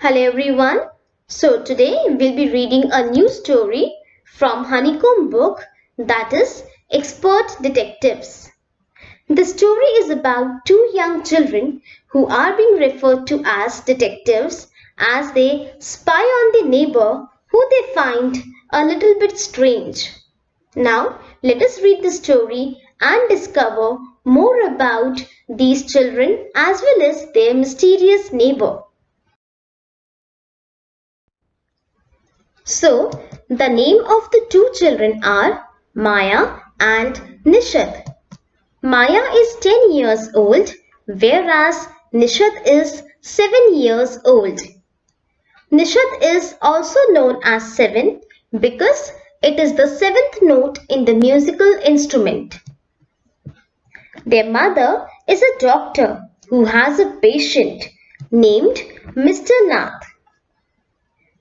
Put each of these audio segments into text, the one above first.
Hello everyone. So today we'll be reading a new story from Honeycomb book, that is Expert Detectives. The story is about two young children who are being referred to as detectives as they spy on their neighbor who they find a little bit strange. Now let us read the story and discover more about these children as well as their mysterious neighbor. So, the name of the two children are Maya and Nishad. Maya is 10 years old, whereas Nishad is 7 years old. Nishad is also known as 7 because it is the seventh note in the musical instrument. Their mother is a doctor who has a patient named Mr. Nath.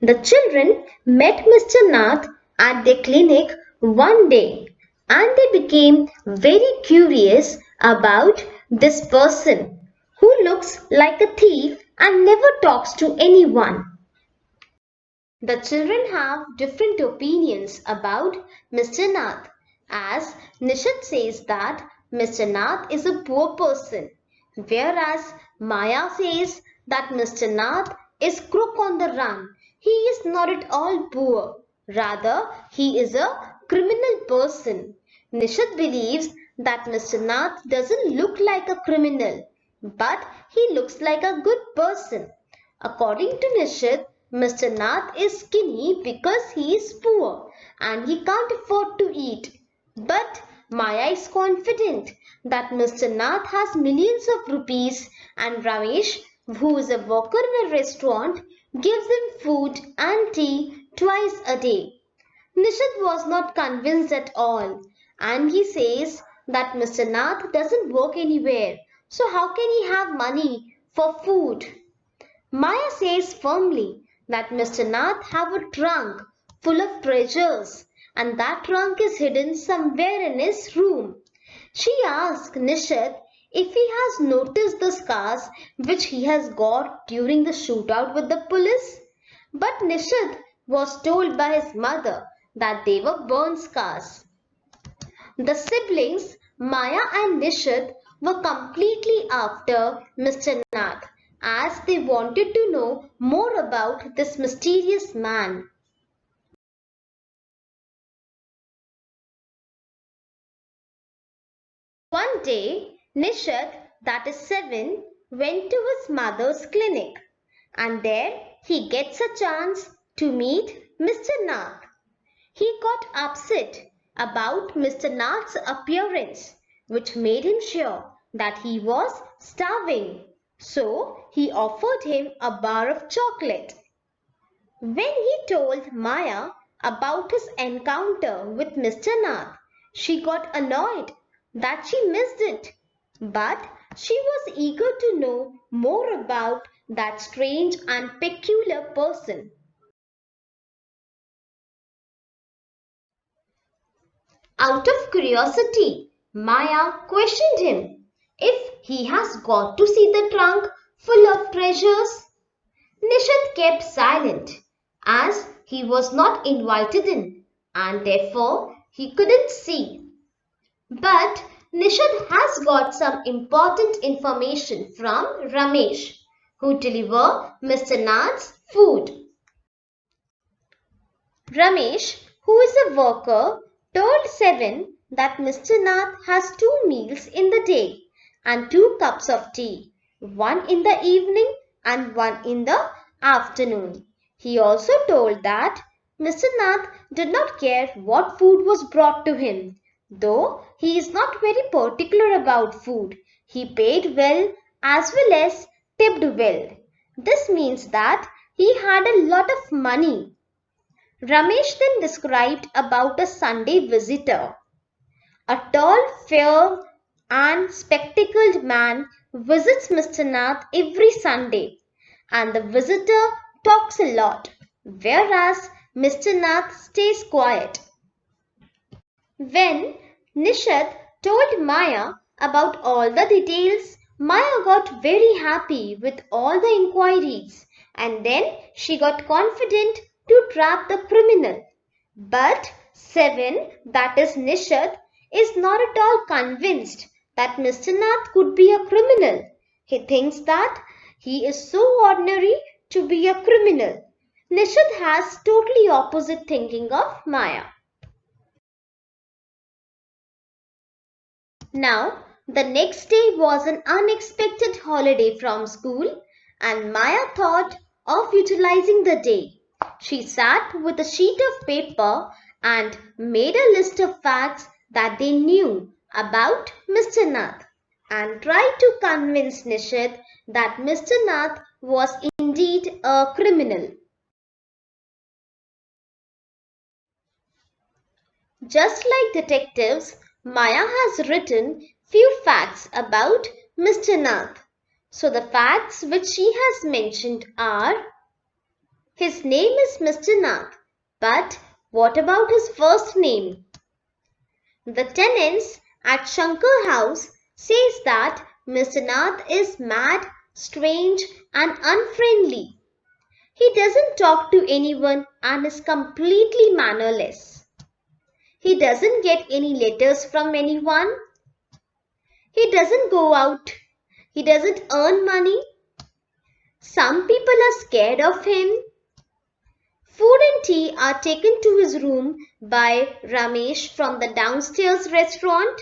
The children met Mr. Nath at their clinic one day and they became very curious about this person who looks like a thief and never talks to anyone. The children have different opinions about Mr. Nath, as Nishad says that Mr. Nath is a poor person, whereas Maya says that Mr. Nath is crook on the run. He is not at all poor, rather he is a criminal person. Nishad believes that Mr. Nath doesn't look like a criminal, but he looks like a good person. According to Nishad, Mr. Nath is skinny because he is poor and he can't afford to eat. But Maya is confident that Mr. Nath has millions of rupees and Ramesh, who is a worker in a restaurant, gives him food and tea twice a day. Nishad was not convinced at all and he says that Mr. Nath doesn't work anywhere. So how can he have money for food? Maya says firmly that Mr. Nath have a trunk full of treasures and that trunk is hidden somewhere in his room. She asks Nishad if he has noticed the scars which he has got during the shootout with the police. But Nishad was told by his mother that they were burn scars. The siblings, Maya and Nishad, were completely after Mr. Nath as they wanted to know more about this mysterious man. One day, Nishad, that is 7, went to his mother's clinic and there he gets a chance to meet Mr. Nath. He got upset about Mr. Nath's appearance, which made him sure that he was starving. So he offered him a bar of chocolate. When he told Maya about his encounter with Mr. Nath, she got annoyed that she missed it. But she was eager to know more about that strange and peculiar person. Out of curiosity, Maya questioned him if he has got to see the trunk full of treasures. Nishad kept silent as he was not invited in and therefore he couldn't see. But Nishad has got some important information from Ramesh, who deliver Mr. Nath's food. Ramesh, who is a worker, told 7 that Mr. Nath has 2 meals in the day and 2 cups of tea, one in the evening and one in the afternoon. He also told that Mr. Nath did not care what food was brought to him, though he is not very particular about food. He paid well as tipped well. This means that he had a lot of money. Ramesh then described about a Sunday visitor. A tall, fair and spectacled man visits Mr. Nath every Sunday and the visitor talks a lot, whereas Mr. Nath stays quiet. When Nishad told Maya about all the details, Maya got very happy with all the inquiries and then she got confident to trap the criminal. But 7, that is Nishad, is not at all convinced that Mr. Nath could be a criminal. He thinks that he is so ordinary to be a criminal. Nishad has totally opposite thinking of Maya. Now, the next day was an unexpected holiday from school, and Maya thought of utilizing the day. She sat with a sheet of paper and made a list of facts that they knew about Mr. Nath and tried to convince Nishad that Mr. Nath was indeed a criminal. Just like detectives, Maya has written few facts about Mr. Nath. So the facts which she has mentioned are: his name is Mr. Nath, but what about his first name? The tenants at Shankar House says that Mr. Nath is mad, strange and unfriendly. He doesn't talk to anyone and is completely mannerless. He doesn't get any letters from anyone. He doesn't go out. He doesn't earn money. Some people are scared of him. Food and tea are taken to his room by Ramesh from the downstairs restaurant.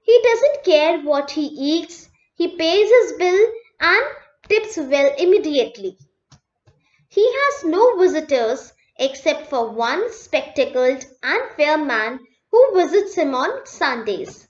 He doesn't care what he eats. He pays his bill and tips well immediately. He has no visitors except for one spectacled and fair man who visits him on Sundays.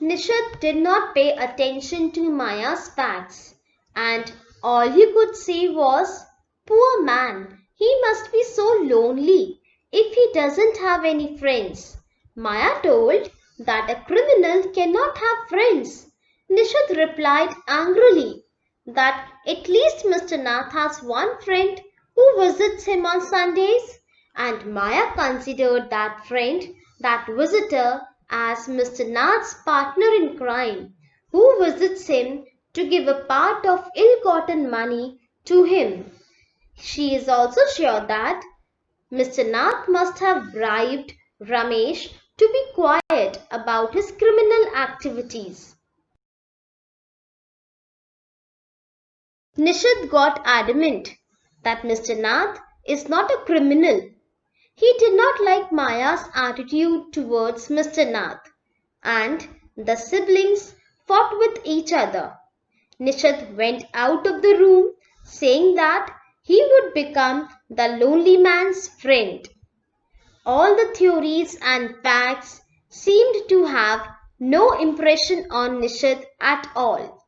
Nishad did not pay attention to Maya's facts, and all he could say was, "Poor man, he must be so lonely if he doesn't have any friends." Maya told that a criminal cannot have friends. Nishad replied angrily that at least Mr. Nath has one friend who visits him on Sundays, and Maya considered that friend, that visitor, as Mr. Nath's partner in crime, who visits him to give a part of ill-gotten money to him. She is also sure that Mr. Nath must have bribed Ramesh to be quiet about his criminal activities. Nishad got adamant that Mr. Nath is not a criminal. He did not like Maya's attitude towards Mr. Nath, and the siblings fought with each other. Nishad went out of the room saying that he would become the lonely man's friend. All the theories and facts seemed to have no impression on Nishad at all.